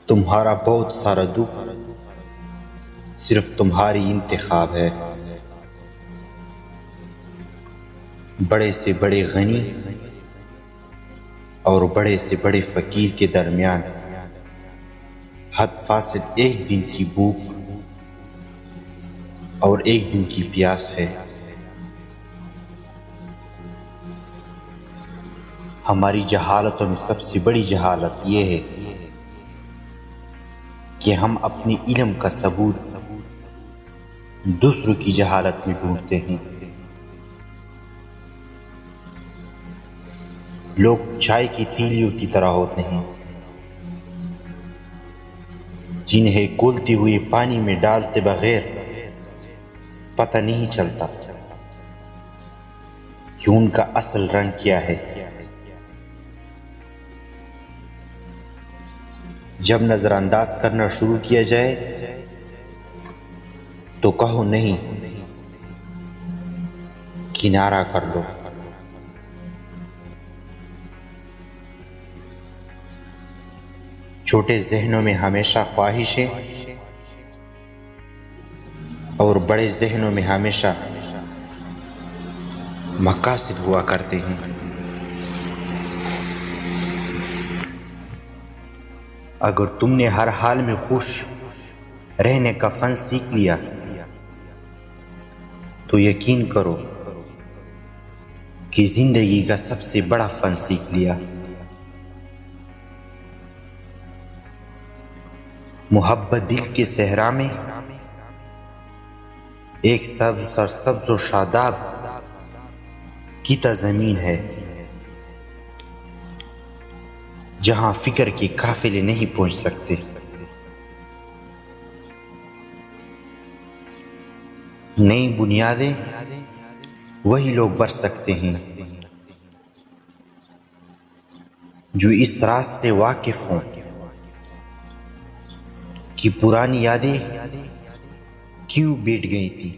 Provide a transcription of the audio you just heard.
तुम्हारा बहुत सारा दुख सिर्फ तुम्हारी इंतखाब है। बड़े से बड़े गनी और बड़े से बड़े फकीर के दरमियान हद फासिल एक दिन की भूख और एक दिन की प्यास है। हमारी जहालतों में सबसे बड़ी जहालत यह है कि हम अपने इल्म का सबूत दूसरों की जहालत में ढूंढते हैं। लोग चाय की तीलियों की तरह होते हैं जिन्हें घुलते हुए पानी में डालते बगैर पता नहीं चलता कि उनका असल रंग क्या है। जब नजरअंदाज करना शुरू किया जाए तो कहो नहीं, किनारा कर लो। छोटे जहनों में हमेशा ख्वाहिशें और बड़े जहनों में हमेशा मकासद हुआ करते हैं। अगर तुमने हर हाल में खुश रहने का फन सीख लिया तो यकीन करो कि जिंदगी का सबसे बड़ा फन सीख लिया। मोहब्बत दिल के सहरा में एक सब्ज और शादाब की ज़मीन है जहां फिक्र के काफिले नहीं पहुंच सकते। नई बुनियादें वही लोग बर सकते हैं जो इस राज से वाकिफ हों कि पुरानी यादें क्यों बैठ गई थी।